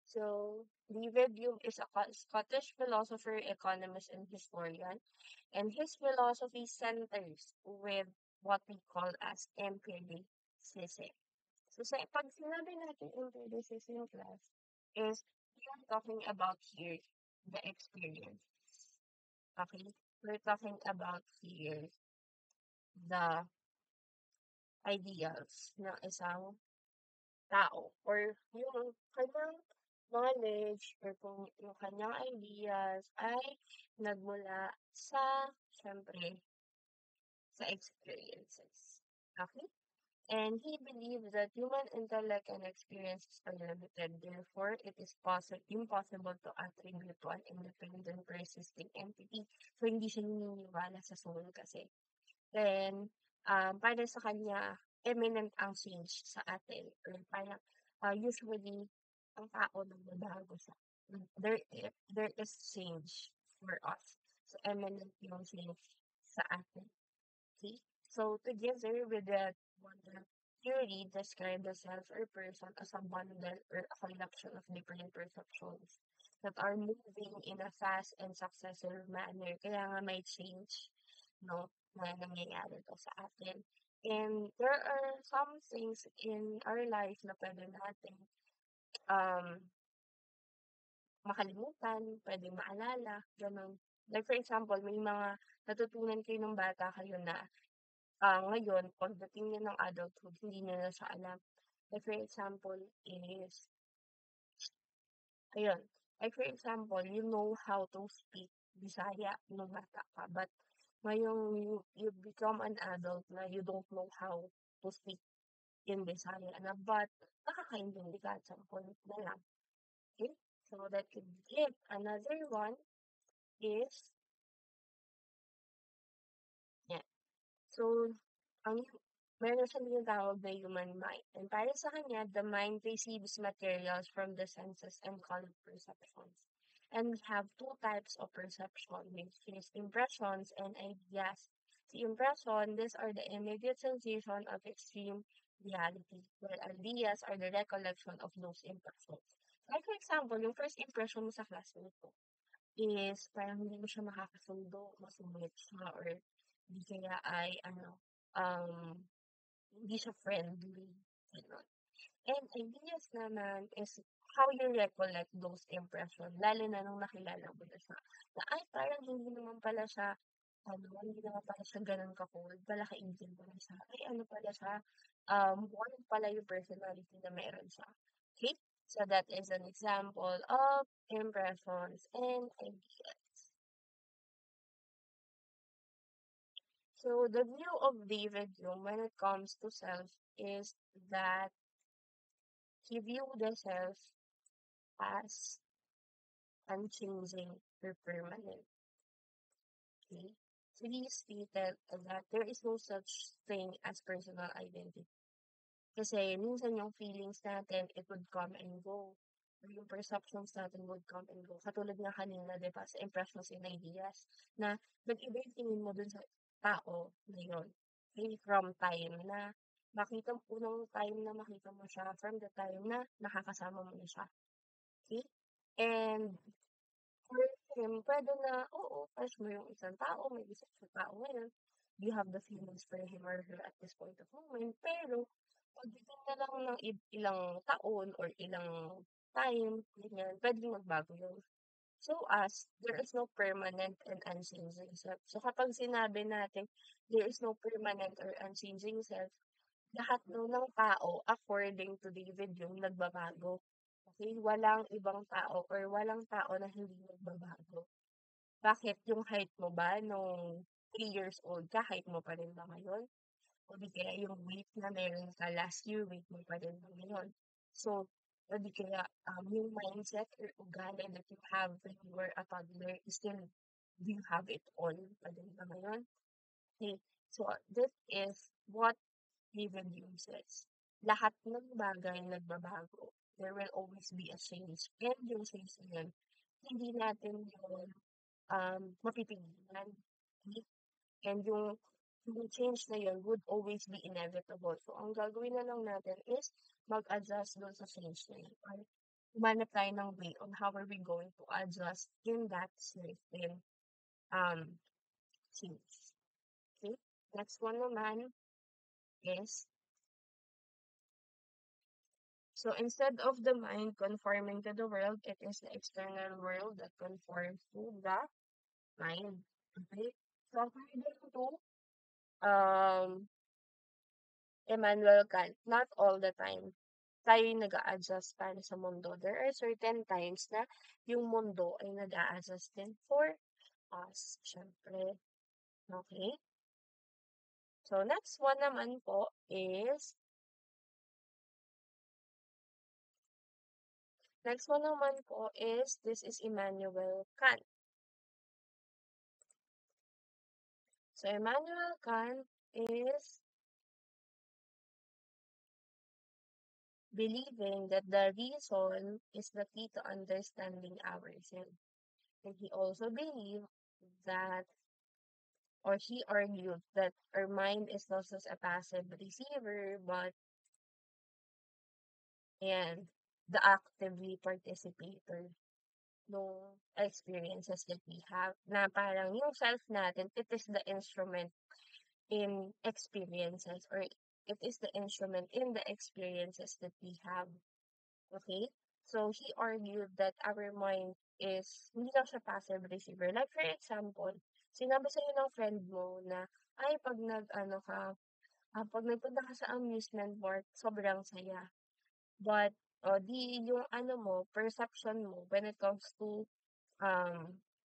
so David Hume is a Scottish philosopher, economist, and historian, and his philosophy centers with what we call as empiricism. So pag sinabi natin empiricism class, is we are talking about here the experience. Okay? We're talking about here the ideals ng isang tao or yung kanyang knowledge or kung yung kanyang ideas ay nagmula sa, syempre, sa experiences. Okay? And he believed that human intellect and experiences are limited. Therefore, it is impossible to attribute to an independent persisting entity. So, hindi siya naniniwala sa soul kasi. Then, para sa kanya, eminent ang change sa atin. Or parang, usually, ang tao nagbabago siya. There is change for us. So, eminent yung change sa atin. Okay? So, together with that wonder theory, describe the self or person as a bundle or a collection of different perceptions that are moving in a fast and successive manner. Kaya nga may change, no, na nangyayari to sa atin. And there are some things in our life na pwede natin um, makalimutan, pwede maalala, ganun. Like for example, may mga natutunan kayo nung bata kayo na ngayon, pagdating niyo ng adulthood, hindi niyo na siya alam. Like for example is, ayun, like for example, you know how to speak Bisaya nung bata ka, but ngayong you become an adult na you don't know how to speak in Bisaya na, but nakakaintindi ka at some point na lang. Okay? So that could be it. Another one is, yeah. So, ang meron siyang tinatawag na human mind. And para sa kanya, the mind receives materials from the senses and color perceptions. And we have two types of perception, which is impressions and ideas. The impression, these are the immediate sensation of extreme reality, while ideas are the recollection of those impressions. Like for example, yung first impression mo sa classmate mo is parang hindi mo siya makakasundo, masungit siya, or di kaya ay hindi siya friendly, gano'n. And ideas naman is how you recollect those impression, lalo na nung nakilala mo na siya. Na ay parang hindi naman pala siya hindi naman pala siya gano'n ka-cold, pala ka-easy pala siya. Ay ano pala siya, one pala yung personality na meron siya. Okay? So that is an example of impressions and ideas. So the view of David Hume when it comes to self is that he viewed the self as unchanging or permanent. Okay? So he stated that there is no such thing as personal identity. Kasi minsan yung feelings natin, it would come and go. or yung perceptions natin would come and go. Katulad nga kanina, di ba, sa impressions and ideas, na nag-iba yung tingin mo dun sa tao na yun. Okay, from time na unang time na makita mo siya, from the time na nakakasama mo na siya. Okay? And for him, pwede na, oo, crush mo yung isang tao, may isang tao ngayon, you have the feelings for him or her at this point of moment, pero pagdating na lang ng ilang taon or ilang time, ganyan, pwedeng magbago yun. So as, there is no permanent and unchanging self. So kapag sinabi natin, there is no permanent or unchanging self, lahat ng tao, according to David yung nagbabago. Okay? Walang ibang tao or walang tao na hindi nagbabago. Bakit? Yung height mo ba nung 3 years old ka, height mo pa rin ba ngayon? O di kaya yung weight na meron ka last year, weight mo pa rin ba ngayon? So, o di kaya yung mindset or ugali that you have when you were a toddler, still, do you have it all pa din ba ngayon? Okay. So, this is what David Hume says. Lahat ng bagay nagbabago. There will always be a change. And yung change na yun, hindi natin yun mapipigilan. Okay? And yung change na yun would always be inevitable. So, ang gagawin na lang natin is mag-adjust doon sa change na yun. Or humanap tayo ng way on how are we going to adjust in that certain um, change. Okay? Next one naman is, so instead of the mind conforming to the world, it is the external world that conforms to the mind. Okay? So, according to um, Immanuel Kant, not all the time tayo yung nag-a-adjust para sa mundo. There are certain times na yung mundo ay nag-a-adjust din for us, syempre. Okay? So, next one naman po is, this is Immanuel Kant. So, Immanuel Kant is believing that the reason is the key to understanding ourselves. And he also believed that, or he argued that our mind is not just a passive receiver, but and the actively participator no experiences that we have. Na parang yung self natin, it is the instrument in experiences or it is the instrument in the experiences that we have. Okay? So, he argued that our mind is, hindi lang siya passive receiver. Like, for example, sinabi sa'yo ng friend mo na, ay, pag nagpunta ka sa amusement park, sobrang saya. But, yung perception mo when it comes to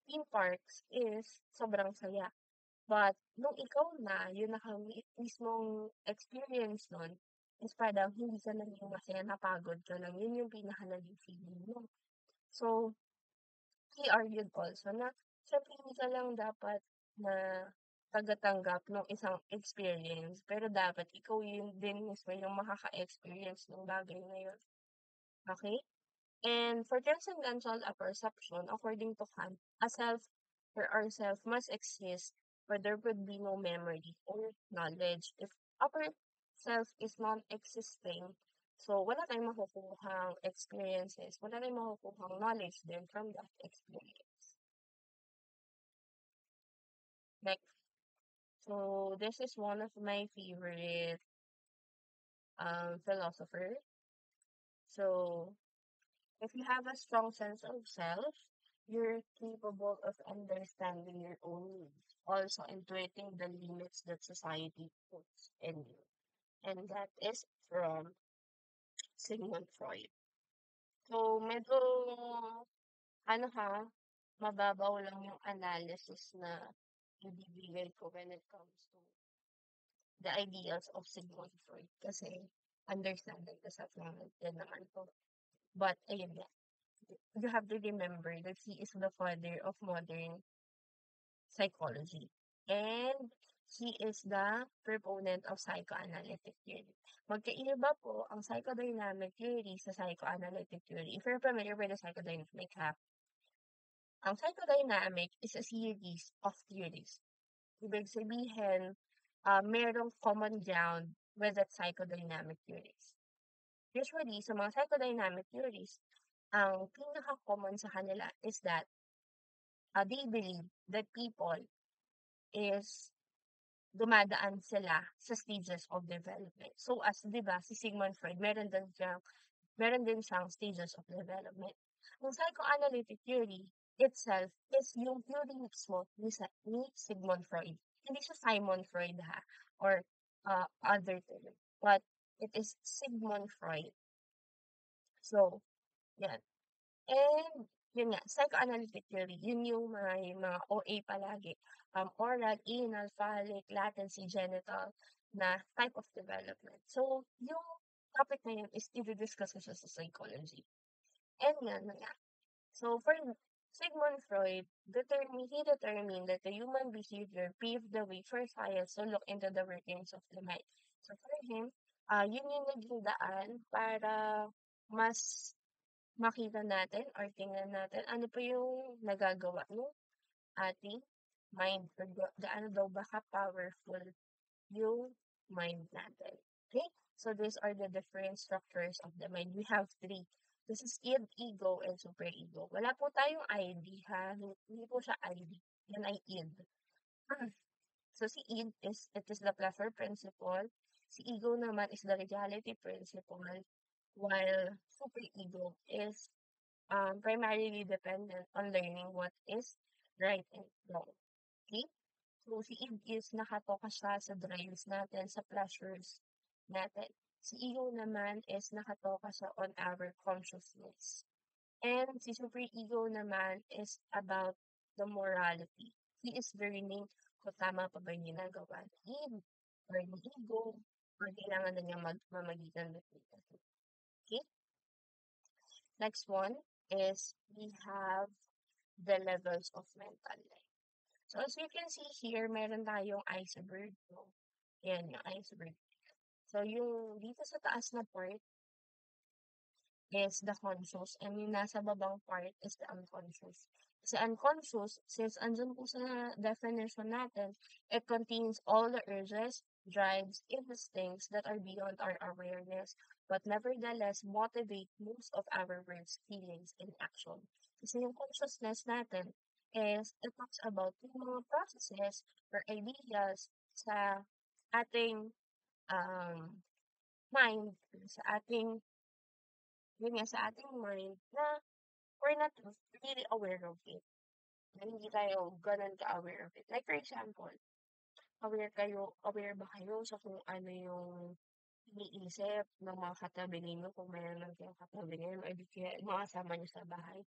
theme parks is sobrang saya. But, nung ikaw na, yung mismong experience nun, is parang hindi ka naging masaya, napagod ka lang. Yun yung pinaka-naging feeling mo. So, he argued also na, syempre hindi ka lang dapat na tagatanggap ng isang experience, pero dapat ikaw yun din mismo yung makaka-experience ng bagay na yun. Okay? And for transcendental perception, according to Kant, a self or ourself must exist where there would be no memory or knowledge. If our self is non-existing, so wala tayong makukuhang experiences, wala tayong makukuhang knowledge then from that experience. Next. So this is one of my favorite philosopher. So if you have a strong sense of self, you're capable of understanding your own needs, also intuiting the limits that society puts in you. And that is from Sigmund Freud. So, medyo, mababaw lang yung analysis na ibibigay ko when it comes to the ideals of Sigmund Freud. Kasi, understanding the self naman din naman to. But, ayun nga, you have to remember that he is the father of modern psychology. And He is the proponent of psychoanalytic theory. Magkaiba po ang psychodynamic theory sa psychoanalytic theory. If you're familiar with the psychodynamic half, ang psychodynamic is a series of theories. Ibig sabihin, merong common ground with that psychodynamic theories. Usually, sa mga psychodynamic theories, ang pinaka-common sa kanila is that they believe that people is dumadaan sila sa stages of development. So, as, di ba, si Sigmund Freud, meron din siyang stages of development. Ang psychoanalytic theory itself is yung theory mismo ni Sigmund Freud. Hindi siya Simon Freud ha, or other term. But it is Sigmund Freud. So, yan. And, yun nga, psychoanalytic theory, yun yung mga OA palagi. Oral, anal, phallic, latency, genital na type of development. So, yung topic na yun is i-discuss ko siya sa psychology. And yan na nga. So, for Sigmund Freud, he determined that the human behavior paved the way for science to look into the workings of the mind. So, for him, yun yung naging daan para mas makita natin or tingnan natin ano pa yung nagagawa ng ating mind or gaano daw ba ka-powerful yung mind natin. Okay? So, these are the different structures of the mind. We have three. This is id, ego, and superego. Wala po tayong ID, ha? Hindi po siya ID. Yan ay id. So, si id it is the pleasure principle. Si ego naman is the reality principle. While superego is primarily dependent on learning what is right and wrong. Okay? So, si id is nakatoka siya sa drives natin, sa pleasures natin. Si ego naman is nakatoka siya on our consciousness. And si superego naman is about the morality. He is learning kung tama pa ba yung ginagawa ni id or ni ego or kailangan na niya mamagitan between the two. Okay? Next one is we have the levels of mental life. So, as you can see here, meron tayong iceberg. No? Yan, yung iceberg. So, yung dito sa taas na part is the conscious and yung nasa babang part is the unconscious. Kasi unconscious, since andun po sa definition natin, it contains all the urges, drives, instincts that are beyond our awareness, but nevertheless motivate most of our words, feelings, and action. Kasi yung consciousness natin is, it talks about yung mga processes or ideas sa ating mind, sa ating yun nga, sa ating mind na we're not really aware of it. Na hindi tayo ganun ka-aware of it. Like, for example, aware ba kayo sa kung ano yung iniisip ng mga katabi ninyo kung mayroon lang kayong katabi ngayon o di kaya mga kasama niyo sa bahay?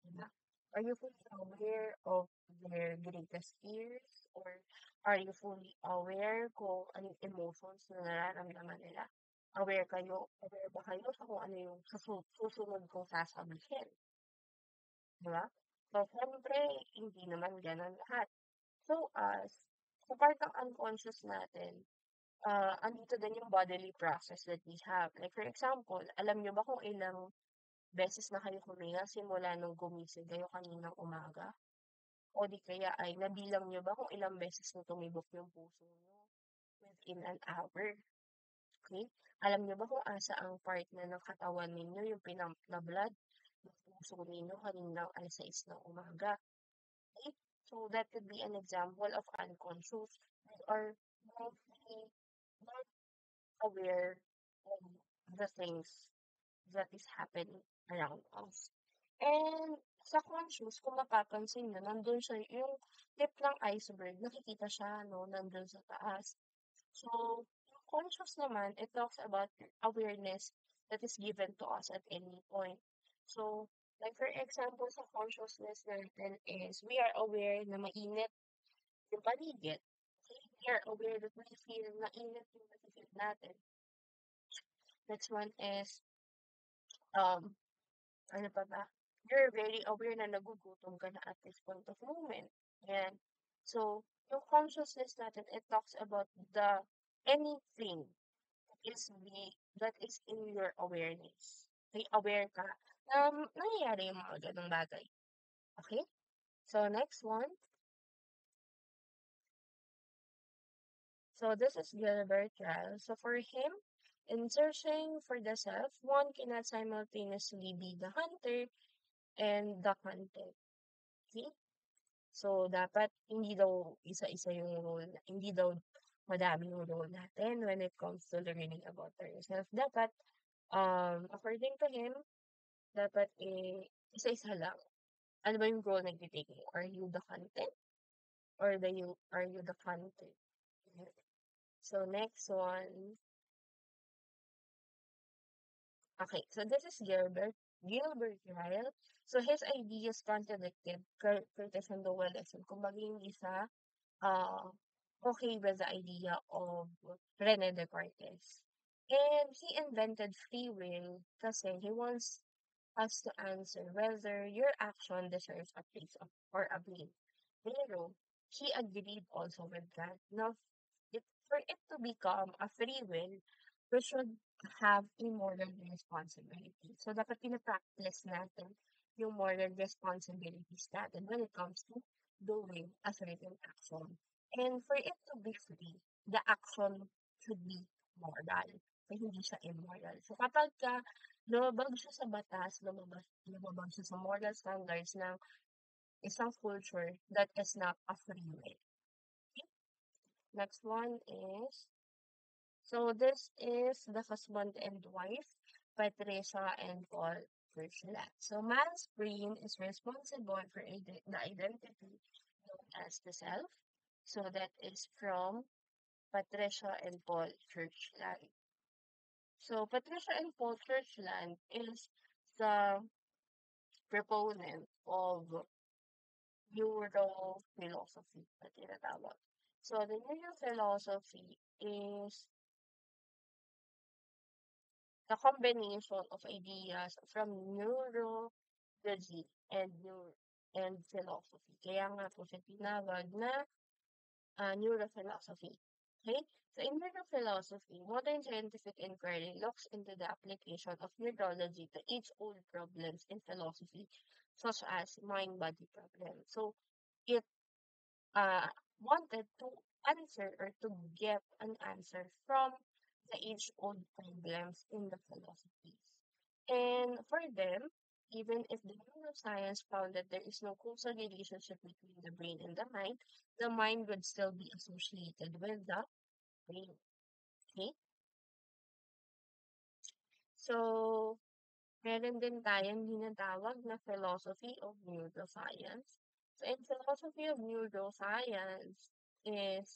Diba? Are you fully aware of their greatest fears? Or are you fully aware kung anong emotions na nararamdaman nila? Aware ba kayo sa kung ano yung susunod kong sasabihin? Diba? So, syempre, hindi naman ganun lahat. So, sa part ng unconscious natin, andito din yung bodily process that we have. Like, for example, alam nyo ba kung ilang beses na kayo huminga simula nung gumising kayo kaninang umaga? O di kaya ay nabilang nyo ba kung ilang beses na tumibok yung puso nyo within an hour? Okay? Alam nyo ba kung asa ang part na ng katawan ninyo, yung pinump na blood, ng puso ninyo kaninang alas 6 ng umaga? Okay? So, that could be an example of unconscious. We are mostly not aware of the things that is happening around us. And sa conscious, kung mapapansin nyo, nandun siya, yung tip ng iceberg, nakikita siya, no, nandun sa taas. So, yung conscious naman, it talks about awareness that is given to us at any point. So, like for example, sa consciousness natin is, we are aware na mainit yung paligid. Okay? We are aware that we feel na init yung paligid natin. Next one is, ano pa ba? You're very aware na nagugutom ka na at this point of moment. Yan. So, Yung consciousness natin, it talks about the anything that is in your awareness. May aware ka nangyayari yung mga ganong bagay. Okay? So, next one. So, this is Gilbert Ryle. So, for him, in searching for the self, one cannot simultaneously be the hunter and the hunted. Okay? So, dapat hindi daw isa-isa yung role, hindi daw madami yung role natin when it comes to learning about ourselves. Dapat, according to him, dapat isa-isa lang. Ano ba yung role na i-take mo? Are you the hunted? Or are you the hunted? So, next one. Okay, so this is Gilbert Ryle. So, his ideas contradicted Curtis and Lowell lesson. Kumbaga, hindi siya okay with the idea of Rene Descartes. And he invented free will kasi he wants us to answer whether your action deserves a praise or a blame. Pero he agreed also with that. Now, for it to become a free will, we should have a moral responsibility. So, dapat pinapractice natin yung moral responsibilities natin when it comes to doing a certain action. And for it to be free, the action should be moral. So, hindi siya immoral. So, kapag lumabag siya sa batas, lumabag siya sa moral standards ng isang culture, that is not a free will. Next one is, so this is the husband and wife, Patricia and Paul Hirschland. So man's brain is responsible for the identity known as the self. So that is from Patricia and Paul Churchland. So Patricia and Paul Churchland is the proponent of neurophilosophy na tinatawag. So the neurophilosophy is the combination of ideas from neurology and philosophy. Kaya nga po siya tinawag na neurophilosophy. Okay? So in neurophilosophy, modern scientific inquiry looks into the application of neurology to age-old problems in philosophy, such as mind-body problems. So it uh, wanted to answer or to get an answer from the age-old problems in the philosophies. And for them, even if the neuroscience found that there is no causal relationship between the brain and the mind would still be associated with the brain. Okay? So, meron din tayong ginatawag na philosophy of neuroscience. So, in philosophy of neuroscience is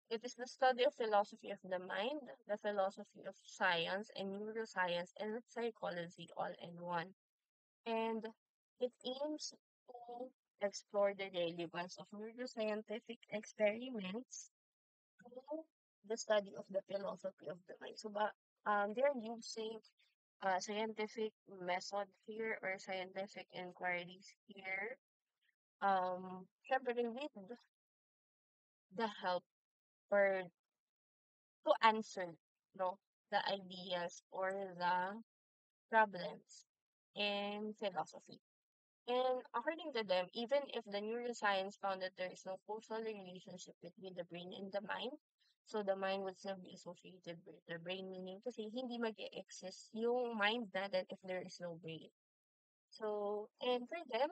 it is the study of philosophy of the mind, the philosophy of science and neuroscience and psychology all in one. And it aims to explore the relevance of neuroscientific experiments to the study of the philosophy of the mind. So, they're using scientific method here or scientific inquiries here. Syempre with the help or to answer no the ideas or the problems in philosophy. And according to them, even if the neuroscience found that there is no causal relationship between the brain and the mind, so the mind would still be associated with the brain, meaning kasi hindi mag-exist yung mind natin if there is no brain. So, and for them,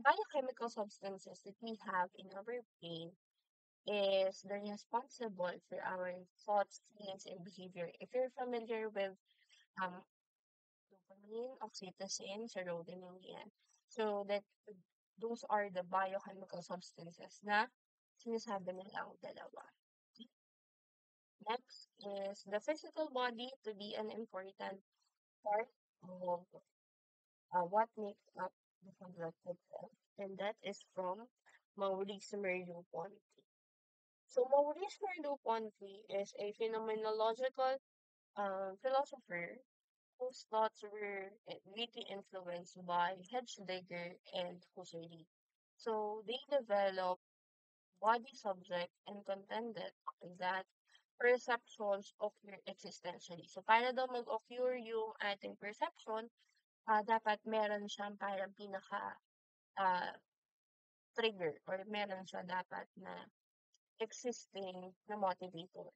biochemical substances that we have in our brain is the responsible for our thoughts, feelings, and behavior. If you're familiar with um, dopamine, oxytocin, serotonin, yan. So that those are the biochemical substances na sinasabi nilang dalawa. Next is the physical body to be an important part of what makes up the subjective self. And that is from Maurice Merleau-Ponty. So Maurice Merleau-Ponty is a phenomenological philosopher whose thoughts were greatly influenced by Heidegger and Husserl. So they develop body, subject, and contended that perceptions occur existentially. So para daw mag-occur yung ating perception, dapat meron siyang parang pinaka ah, trigger or meron siya dapat na existing na motivator.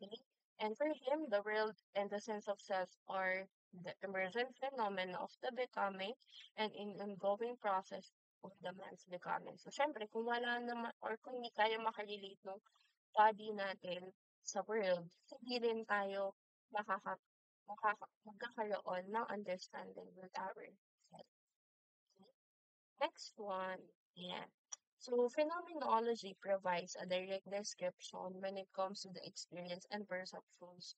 Okay? And for him, the world and the sense of self are the emergent phenomena of the becoming and in ongoing process of the man's becoming. So, syempre, kung wala naman or kung hindi tayo makarelate ng body natin sa world, hindi rin tayo magkakaroon ng understanding with ourselves. Next one, yeah. So phenomenology provides a direct description when it comes to the experience and perceptions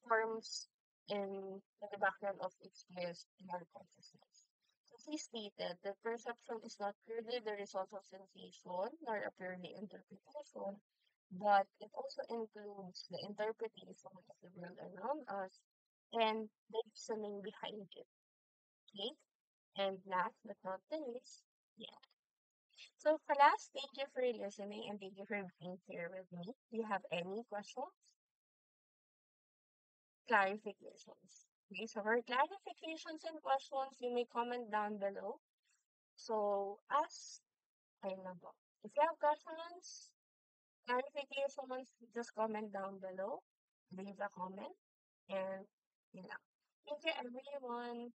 forms in the background of experience in our consciousness. So he stated that perception is not purely the result of sensation nor a purely interpretation, but it also includes the interpretation of the world around us and the reasoning behind it. Okay? And last but not the least, yeah. So for last, thank you for listening and thank you for being here with me. Do you have any questions? Clarifications. Okay, so for clarifications and questions, you may comment down below. So ask, I don't know. If you have questions, clarifications, just comment down below. Leave a comment and you know. Thank you everyone.